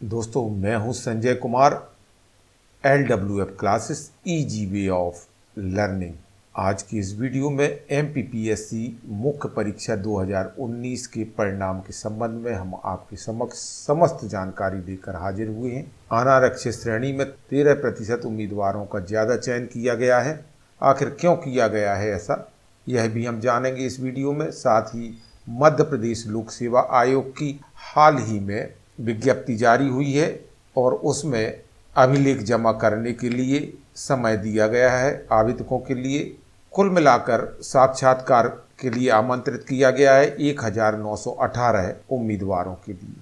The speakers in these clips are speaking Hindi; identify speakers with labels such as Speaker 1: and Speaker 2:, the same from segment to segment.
Speaker 1: दोस्तों, मैं हूं Sanjay Kumar, LWF classes easy way of learning. आज की इस वीडियो में MPPSC मुख्य परीक्षा 2019 के परिणाम के संबंध में हम आपके समक्ष समस्त जानकारी लेकर हाजिर हुए हैं। अनारक्षित श्रेणी में 13% उम्मीदवारों का ज़्यादा चयन किया गया है। आखिर क्यों किया गया है ऐसा, यह भी हम जानेंगे इस वीडियो में। साथ ही मध्य प्रदेश लोक सेवा आयोग की हाल ही में विज्ञप्ति जारी हुई है और उसमें अभिलेख जमा करने के लिए समय दिया गया है आवेदकों के लिए। कुल मिलाकर साक्षात्कार के लिए आमंत्रित किया गया है 1918 उम्मीदवारों के लिए।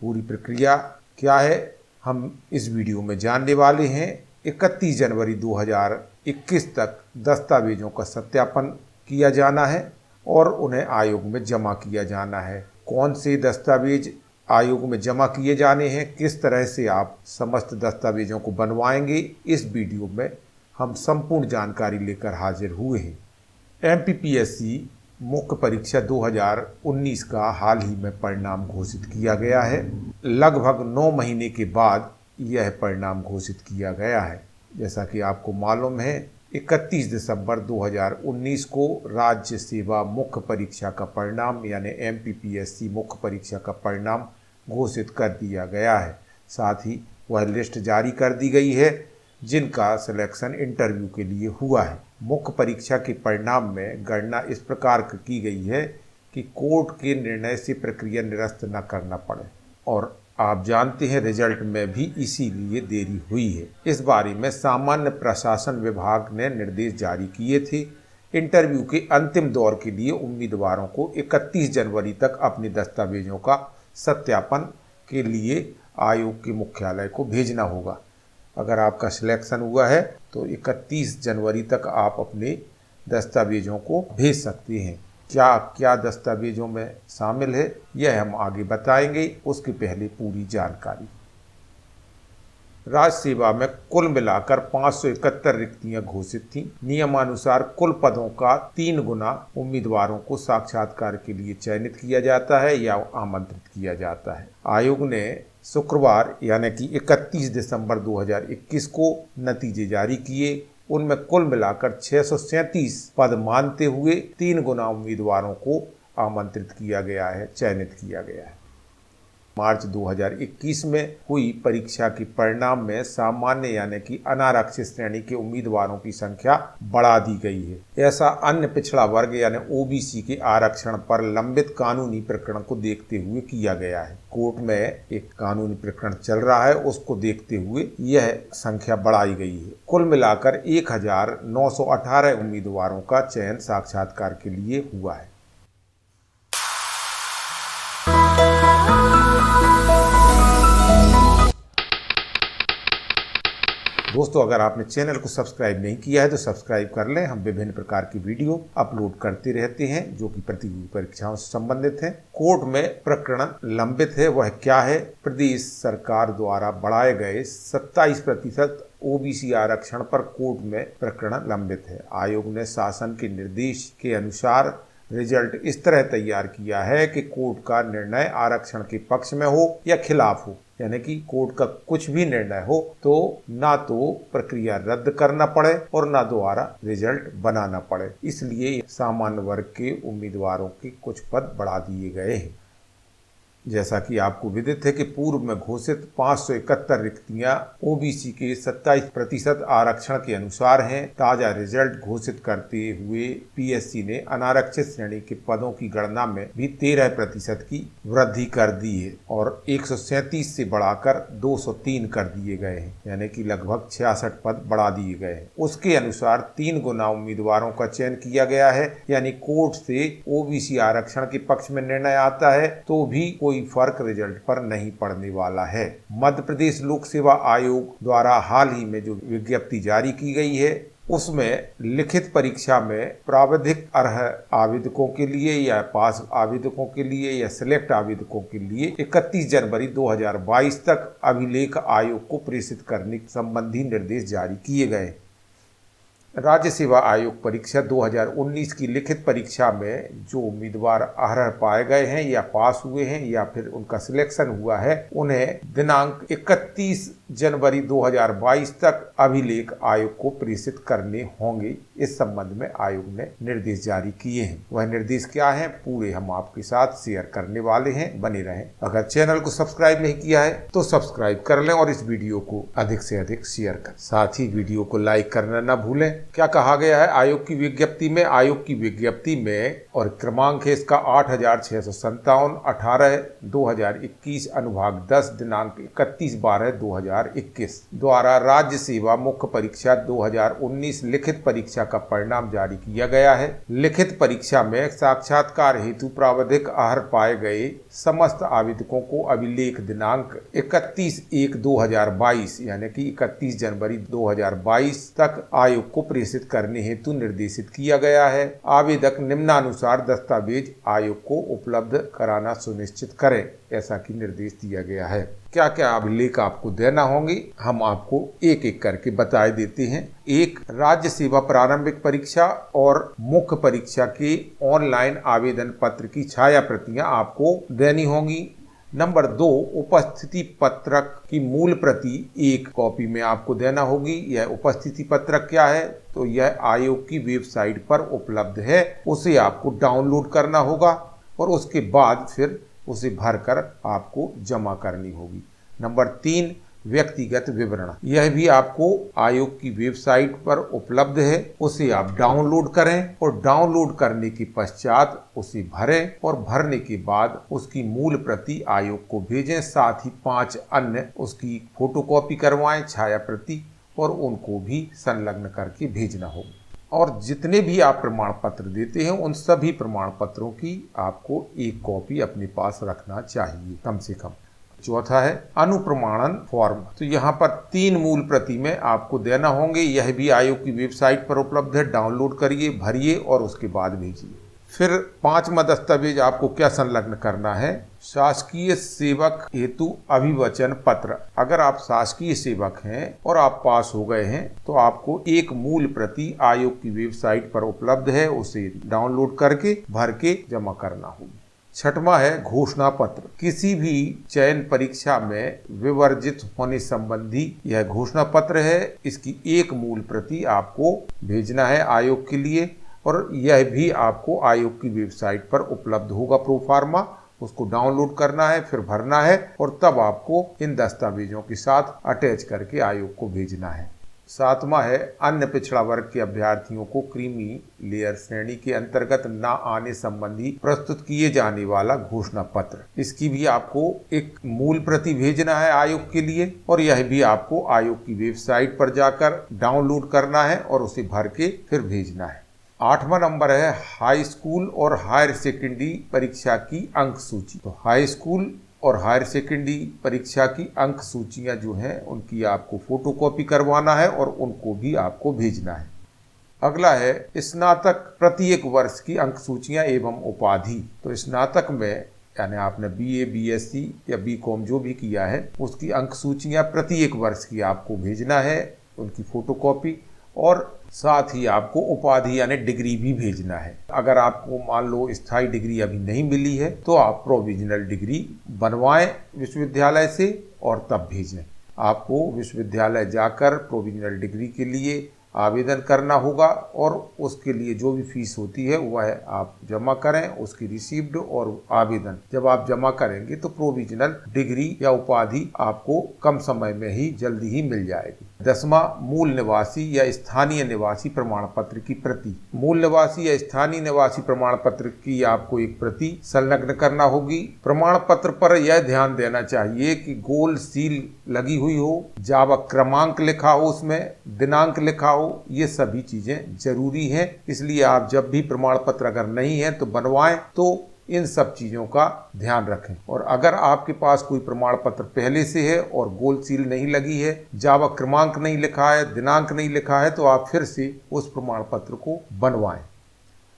Speaker 1: पूरी प्रक्रिया क्या है हम इस वीडियो में जानने वाले हैं। 31 जनवरी 2021 तक दस्तावेजों का सत्यापन किया जाना है और उन्हें आयोग में जमा किया जाना है। कौन से दस्तावेज आयोग में जमा किए जाने हैं, किस तरह से आप समस्त दस्तावेजों को बनवाएंगे, इस वीडियो में हम संपूर्ण जानकारी लेकर हाजिर हुए हैं। MPPSC मुख्य परीक्षा 2019 का हाल ही में परिणाम घोषित किया गया है। लगभग 9 महीने के बाद यह परिणाम घोषित किया गया है। जैसा कि आपको मालूम है, 31 दिसंबर 2019 को राज्य सेवा मुख्य परीक्षा का परिणाम यानी MPPSC मुख्य परीक्षा का परिणाम घोषित कर दिया गया है। साथ ही वह लिस्ट जारी कर दी गई है जिनका सिलेक्शन इंटरव्यू के लिए हुआ है। मुख्य परीक्षा के परिणाम में गणना इस प्रकार की गई है कि कोर्ट के निर्णय से प्रक्रिया निरस्त न करना पड़े, और आप जानते हैं रिजल्ट में भी इसीलिए देरी हुई है। इस बारे में सामान्य प्रशासन विभाग ने निर्देश जारी किए थे। इंटरव्यू के अंतिम दौर के लिए उम्मीदवारों को 31 जनवरी तक अपने दस्तावेजों का सत्यापन के लिए आयोग के मुख्यालय को भेजना होगा। अगर आपका सिलेक्शन हुआ है तो 31 जनवरी तक आप अपने दस्तावेजों को भेज सकते हैं। क्या क्या दस्तावेजों में शामिल है यह हम आगे बताएंगे, उसके पहले पूरी जानकारी। राज्य सेवा में कुल मिलाकर 571 रिक्तियां घोषित थीं। नियमानुसार कुल पदों का 3 गुना उम्मीदवारों को साक्षात्कार के लिए चयनित किया जाता है या आमंत्रित किया जाता है। आयोग ने शुक्रवार यानी कि 31 दिसंबर 2021 को नतीजे जारी किए। उनमें कुल मिलाकर 637 पद मानते हुए 3 गुना उम्मीदवारों को आमंत्रित किया गया है, चयनित किया गया है। मार्च 2021 में हुई परीक्षा के परिणाम में सामान्य यानी कि अनारक्षित श्रेणी के उम्मीदवारों की संख्या बढ़ा दी गई है। ऐसा अन्य पिछड़ा वर्ग यानी OBC के आरक्षण पर लंबित कानूनी प्रकरण को देखते हुए किया गया है। कोर्ट में एक कानूनी प्रकरण चल रहा है, उसको देखते हुए यह संख्या बढ़ाई गई है। कुल मिलाकर 1918 उम्मीदवारों का चयन साक्षात्कार के लिए हुआ है। दोस्तों, अगर आपने चैनल को सब्सक्राइब नहीं किया है तो सब्सक्राइब कर लें। हम विभिन्न प्रकार की वीडियो अपलोड करते रहते हैं जो कि प्रतियोगी परीक्षाओं से संबंधित हैं। कोर्ट में प्रकरण लंबित है, वह क्या है? प्रदेश सरकार द्वारा बढ़ाए गए 27% OBC आरक्षण पर कोर्ट में प्रकरण लंबित है। आयोग ने शासन के निर्देश के अनुसार रिजल्ट इस तरह तैयार किया है कि कोर्ट का निर्णय आरक्षण के पक्ष में हो या खिलाफ हो, यानी कि कोर्ट का कुछ भी निर्णय हो तो ना तो प्रक्रिया रद्द करना पड़े और ना दोबारा रिजल्ट बनाना पड़े। इसलिए सामान्य वर्ग के उम्मीदवारों के कुछ पद बढ़ा दिए गए हैं। जैसा कि आपको विदित है कि पूर्व में घोषित 571 रिक्तियां OBC के 27% आरक्षण के अनुसार हैं। ताजा रिजल्ट घोषित करते हुए PSC ने अनारक्षित श्रेणी के पदों की गणना में भी 13% की वृद्धि कर दी है और 137 से बढ़ाकर 203 कर दिए गए हैं, यानी कि लगभग 66 पद बढ़ा दिए गए हैं। उसके अनुसार 3 गुना उम्मीदवारों का चयन किया गया है, यानी कोर्ट से OBC आरक्षण के पक्ष में निर्णय आता है तो भी कोई फर्क रिजल्ट पर नहीं पड़ने वाला है। मध्य प्रदेश लोक सेवा आयोग द्वारा हाल ही में जो विज्ञप्ति जारी की गई है उसमें लिखित परीक्षा में प्राविधिक अर्ह आवेदकों के लिए या पास आवेदकों के लिए या सिलेक्ट आवेदकों के लिए 31 जनवरी 2022 तक अभिलेख आयोग को प्रेषित करने संबंधी निर्देश जारी किए गए। राज्य सेवा आयोग परीक्षा 2019 की लिखित परीक्षा में जो उम्मीदवार अर्ह पाए गए हैं या पास हुए हैं या फिर उनका सिलेक्शन हुआ है, उन्हें दिनांक 31 जनवरी 2022 तक अभिलेख आयोग को प्रेषित करने होंगे। इस संबंध में आयोग ने निर्देश जारी किए हैं। वह निर्देश क्या हैं, पूरे हम आपके साथ शेयर करने वाले हैं। बने रहें। अगर चैनल को सब्सक्राइब नहीं किया है तो सब्सक्राइब कर लें और इस वीडियो को अधिक से अधिक शेयर करें। साथ ही वीडियो को लाइक करना न भूलें। क्या कहा गया है आयोग की विज्ञप्ति में? आयोग की विज्ञप्ति में और क्रमांक है इसका 8657 18/2021 अनुभाग 10 दिनांक 31/12/2021 द्वारा राज्य सेवा मुख्य परीक्षा 2019 लिखित परीक्षा का परिणाम जारी किया गया है। लिखित परीक्षा में साक्षात्कार हेतु प्रावधिक अर्ह पाए गए समस्त आवेदकों को अभिलेख दिनांक 31/1/2022 यानी कि 31 जनवरी 2022 तक आयोग को प्रेषित करने हेतु निर्देशित किया गया है। आवेदक निम्नानुसार दस्तावेज आयोग को उपलब्ध कराना सुनिश्चित करें, ऐसा कि निर्देश दिया गया है। क्या क्या अभिलेख आपको देना होंगे, हम आपको एक एक करके बता देते हैं। एक, राज्य सेवा प्रारंभिक परीक्षा और मुख्य परीक्षा के ऑनलाइन आवेदन पत्र की छाया प्रतियां आपको देनी होंगी। नंबर 2, उपस्थिति पत्रक की मूल प्रति एक कॉपी में आपको देना होगी। यह उपस्थिति पत्रक क्या है, तो यह आयोग की वेबसाइट पर उपलब्ध है। उसे आपको डाउनलोड करना होगा और उसके बाद फिर उसे भरकर आपको जमा करनी होगी। नंबर 3, व्यक्तिगत विवरण, यह भी आपको आयोग की वेबसाइट पर उपलब्ध है। उसे आप डाउनलोड करें और डाउनलोड करने के पश्चात उसे भरें और भरने के बाद उसकी मूल प्रति आयोग को भेजें। साथ ही 5 अन्य उसकी फोटोकॉपी करवाएं, छाया प्रति, और उनको भी संलग्न करके भेजना होगा। और जितने भी आप प्रमाण पत्र देते हैं उन सभी प्रमाण पत्रों की आपको एक कॉपी अपने पास रखना चाहिए कम से कम। चौथा है अनुप्रमाणन फॉर्म, तो यहाँ पर 3 मूल प्रति में आपको देना होंगे। यह भी आयोग की वेबसाइट पर उपलब्ध है। डाउनलोड करिए, भरिए और उसके बाद भेजिए। फिर 5वां दस्तावेज आपको क्या संलग्न करना है, शासकीय सेवक हेतु अभिवचन पत्र। अगर आप शासकीय सेवक हैं और आप पास हो गए हैं तो आपको एक मूल प्रति आयोग की वेबसाइट पर उपलब्ध है, उसे डाउनलोड करके भर के जमा करना होगी। 6वां है घोषणा पत्र, किसी भी चयन परीक्षा में विवर्जित होने संबंधी यह घोषणा पत्र है। इसकी एक मूल प्रति आपको भेजना है आयोग के लिए और यह भी आपको आयोग की वेबसाइट पर उपलब्ध होगा प्रोफार्मा। उसको डाउनलोड करना है, फिर भरना है और तब आपको इन दस्तावेजों के साथ अटैच करके आयोग को भेजना है। 7वां है अन्य पिछड़ा वर्ग के अभ्यर्थियों को क्रीमी लेयर श्रेणी के अंतर्गत न आने संबंधी प्रस्तुत किए जाने वाला घोषणा पत्र। इसकी भी आपको एक मूल प्रति भेजना है आयोग के लिए और यह भी आपको आयोग की वेबसाइट पर जाकर डाउनलोड करना है और उसे भर के फिर भेजना है। 8वां नंबर है हाई स्कूल और हायर सेकेंडरी परीक्षा की अंक सूची। तो हाई स्कूल और हायर सेकेंडरी परीक्षा की अंक सूचियां जो हैं उनकी आपको फोटोकॉपी करवाना है और उनको भी आपको भेजना है। अगला है स्नातक प्रत्येक वर्ष की अंक सूचियां एवं उपाधि। तो स्नातक में यानी आपने BA BSc या BCom जो भी किया है उसकी अंक सूचियां प्रत्येक वर्ष की आपको भेजना है, उनकी फोटोकॉपी, और साथ ही आपको उपाधि यानी डिग्री भी भेजना है। अगर आपको मान लो स्थायी डिग्री अभी नहीं मिली है तो आप प्रोविजनल डिग्री बनवाएं विश्वविद्यालय से और तब भेजें। आपको विश्वविद्यालय जाकर प्रोविजनल डिग्री के लिए आवेदन करना होगा और उसके लिए जो भी फीस होती है वह आप जमा करें, उसकी रिसीप्ट और आवेदन जब आप जमा करेंगे तो प्रोविजनल डिग्री या उपाधि आपको कम समय में ही जल्दी ही मिल जाएगी। 10वां मूल निवासी या स्थानीय निवासी प्रमाण पत्र की प्रति। मूल निवासी या स्थानीय निवासी प्रमाण पत्र की आपको एक प्रति संलग्न करना होगी। प्रमाण पत्र पर यह ध्यान देना चाहिए कि गोल सील लगी हुई हो, जावक क्रमांक लिखा हो, उसमें दिनांक लिखा हो, ये सभी चीजें जरूरी हैं। इसलिए आप जब भी प्रमाण पत्र अगर नहीं है तो बनवाएं तो इन सब चीजों का ध्यान रखें। और अगर आपके पास कोई प्रमाण पत्र पहले से है और गोल सील नहीं लगी है, जावक क्रमांक नहीं लिखा है, दिनांक नहीं लिखा है, तो आप फिर से उस प्रमाण पत्र को बनवाएं।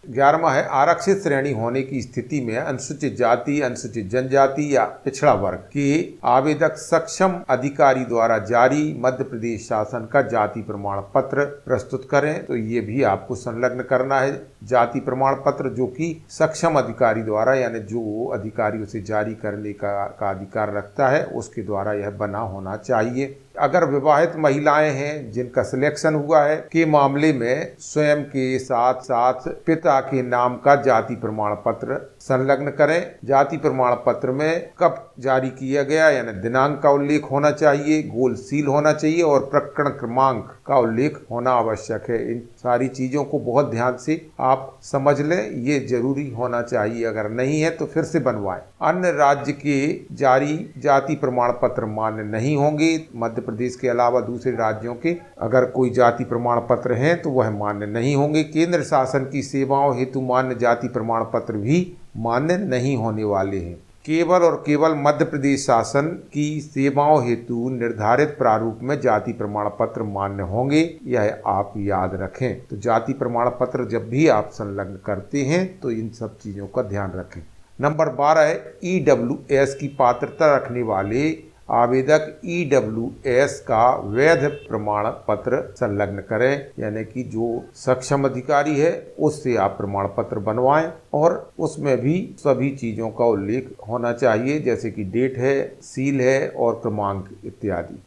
Speaker 1: 11वां है आरक्षित श्रेणी होने की स्थिति में अनुसूचित जाति, अनुसूचित जनजाति या पिछड़ा वर्ग के आवेदक सक्षम अधिकारी द्वारा जारी मध्य प्रदेश शासन का जाति प्रमाण पत्र प्रस्तुत करें। तो ये भी आपको संलग्न करना है जाति प्रमाण पत्र, जो कि सक्षम अधिकारी द्वारा, यानी जो अधिकारी उसे जारी करने का अधिकार रखता है उसके द्वारा यह बना होना चाहिए। अगर विवाहित महिलाएं हैं जिनका सिलेक्शन हुआ है के मामले में स्वयं के साथ साथ पिता के नाम का जाति प्रमाण पत्र संलग्न करें। जाति प्रमाण पत्र में कब जारी किया गया यानी दिनांक का उल्लेख होना चाहिए, गोल सील होना चाहिए और प्रकरण क्रमांक का उल्लेख होना आवश्यक है। इन सारी चीजों को बहुत ध्यान से आप समझ लें, ये जरूरी होना चाहिए। अगर नहीं है तो फिर से बनवाएं। अन्य राज्य के जारी जाति प्रमाण पत्र मान्य नहीं होंगे। मध्य प्रदेश के अलावा दूसरे राज्यों के अगर कोई जाति प्रमाण पत्र हैं तो वह मान्य नहीं होंगे। केंद्र शासन की सेवाओं हेतु मान्य जाति प्रमाण पत्र भी मान्य नहीं होने वाले हैं। केवल और केवल मध्य प्रदेश शासन की सेवाओं हेतु निर्धारित प्रारूप में जाति प्रमाण पत्र मान्य होंगे, यह आप याद रखें। तो जाति प्रमाण पत्र जब भी आप संलग्न करते हैं तो इन सब चीजों का ध्यान रखें। नंबर 12 है EWS की पात्रता रखने वाले आवेदक EWS का वैध प्रमाण पत्र संलग्न करें, यानी कि जो सक्षम अधिकारी है उससे आप प्रमाण पत्र बनवाएं और उसमें भी सभी चीजों का उल्लेख होना चाहिए, जैसे कि डेट है, सील है और क्रमांक इत्यादि।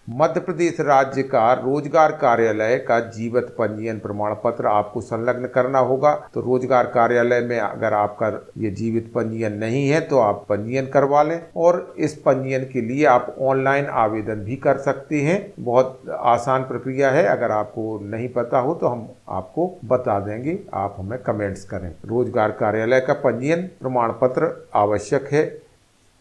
Speaker 1: मध्य प्रदेश राज्य का रोजगार कार्यालय का जीवित पंजीयन प्रमाण पत्र आपको संलग्न करना होगा। तो रोजगार कार्यालय में अगर आपका ये जीवित पंजीयन नहीं है तो आप पंजीयन करवा लें और इस पंजीयन के लिए आप ऑनलाइन आवेदन भी कर सकते हैं। बहुत आसान प्रक्रिया है। अगर आपको नहीं पता हो तो हम आपको बता देंगे, आप हमें कमेंट्स करें। रोजगार कार्यालय का पंजीयन प्रमाण पत्र आवश्यक है।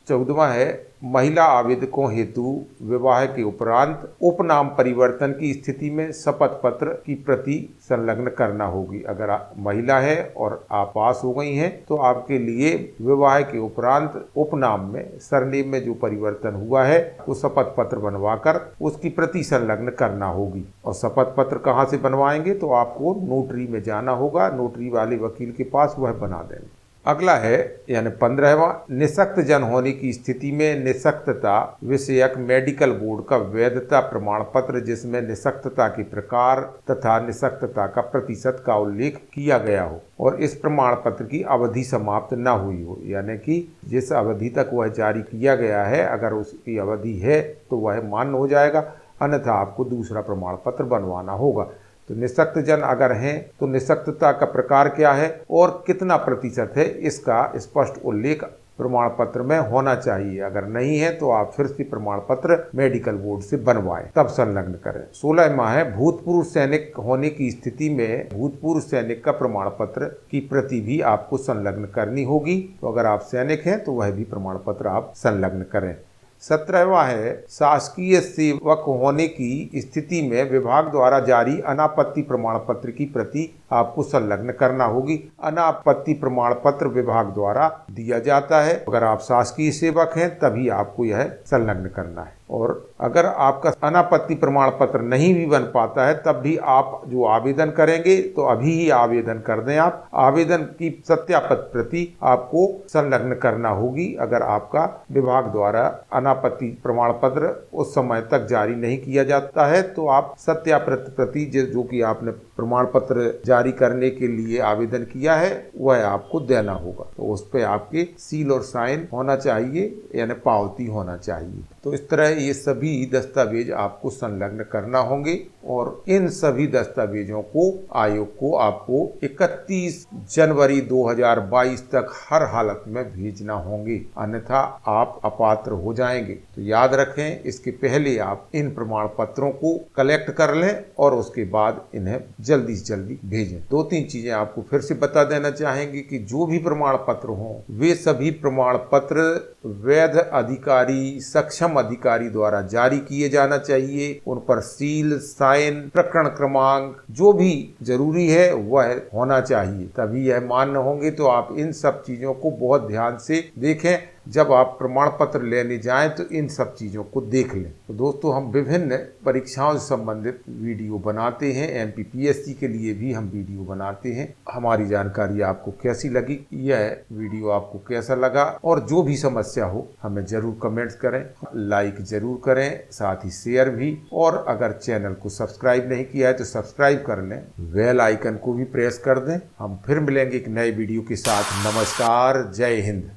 Speaker 1: 14वां है महिला आवेदकों हेतु विवाह के उपरांत उपनाम परिवर्तन की स्थिति में शपथ पत्र की प्रति संलग्न करना होगी। अगर आप महिला है और आप पास हो गई हैं तो आपके लिए विवाह के उपरांत उपनाम में सरनेम में जो परिवर्तन हुआ है वो शपथ पत्र बनवाकर उसकी प्रति संलग्न करना होगी। और शपथ पत्र कहाँ से बनवाएंगे तो आपको नोटरी में जाना होगा, नोटरी वाले वकील के पास वह बना देंगे। अगला है यानी 15वां निःशक्त जन होने की स्थिति में निःशक्तता विषयक मेडिकल बोर्ड का वैधता प्रमाण पत्र, जिसमें निःशक्तता के प्रकार तथा निःशक्तता का प्रतिशत का उल्लेख किया गया हो और इस प्रमाण पत्र की अवधि समाप्त न हुई हो, यानी कि जिस अवधि तक वह जारी किया गया है अगर उसकी अवधि है तो वह मान्य हो जाएगा, अन्यथा आपको दूसरा प्रमाण पत्र बनवाना होगा। तो निःशक्त जन अगर हैं तो निःशक्तता का प्रकार क्या है और कितना प्रतिशत है इसका स्पष्ट उल्लेख प्रमाण पत्र में होना चाहिए। अगर नहीं है तो आप फिर से प्रमाण पत्र मेडिकल बोर्ड से बनवाएं, तब संलग्न करें। 16वां है भूतपूर्व सैनिक होने की स्थिति में भूतपूर्व सैनिक का प्रमाण पत्र की प्रति भी आपको संलग्न करनी होगी। तो अगर आप सैनिक हैं तो वह भी प्रमाण पत्र आप संलग्न करें। 17वां है शासकीय सेवक होने की स्थिति में विभाग द्वारा जारी अनापत्ति प्रमाण पत्र की प्रति आपको संलग्न करना होगी। अनापत्ति प्रमाण पत्र विभाग द्वारा दिया जाता है। अगर आप शासकीय सेवक हैं तभी आपको यह संलग्न करना है। और अगर आपका अनापत्ति प्रमाण पत्र नहीं भी बन पाता है तब भी आप जो आवेदन करेंगे तो अभी ही आवेदन कर दें। आप आवेदन की सत्यापित प्रति आपको संलग्न करना होगी। अगर आपका विभाग द्वारा अनापत्ति प्रमाण पत्र उस समय तक जारी नहीं किया जाता है तो आप सत्यापित प्रति जो कि आपने प्रमाण पत्र जारी करने के लिए आवेदन किया है वह आपको देना होगा। तो उस पर आपके सील और साइन होना चाहिए, यानी पावती होना चाहिए। तो इस तरह ये सभी दस्तावेज आपको संलग्न करना होंगे और इन सभी दस्तावेजों को आयोग को आपको 31 जनवरी 2022 तक हर हालत में भेजना होंगे, अन्यथा आप अपात्र हो जाएंगे। तो याद रखें, इसके पहले आप इन प्रमाण पत्रों को कलेक्ट कर लें और उसके बाद इन्हें जल्दी से जल्दी भेजें। 2-3 चीजें आपको फिर से बता देना चाहेंगे कि जो भी प्रमाण पत्र हों वे सभी प्रमाण पत्र वैध अधिकारी, सक्षम अधिकारी द्वारा जारी किए जाना चाहिए। उन पर सील, साइन, प्रकरण क्रमांक जो भी जरूरी है वह होना चाहिए, तभी यह मान्य होंगे। तो आप इन सब चीजों को बहुत ध्यान से देखें। जब आप प्रमाण पत्र लेने जाएं तो इन सब चीज़ों को देख लें। तो दोस्तों, हम विभिन्न परीक्षाओं से संबंधित वीडियो बनाते हैं, MPPSC के लिए भी हम वीडियो बनाते हैं। हमारी जानकारी आपको कैसी लगी, यह वीडियो आपको कैसा लगा, और जो भी समस्या हो हमें जरूर कमेंट्स करें, लाइक जरूर करें, साथ ही शेयर भी। और अगर चैनल को सब्सक्राइब नहीं किया है तो सब्सक्राइब कर लें, बेल आइकन को भी प्रेस कर दें। हम फिर मिलेंगे एक नए वीडियो के साथ। नमस्कार, जय हिंद।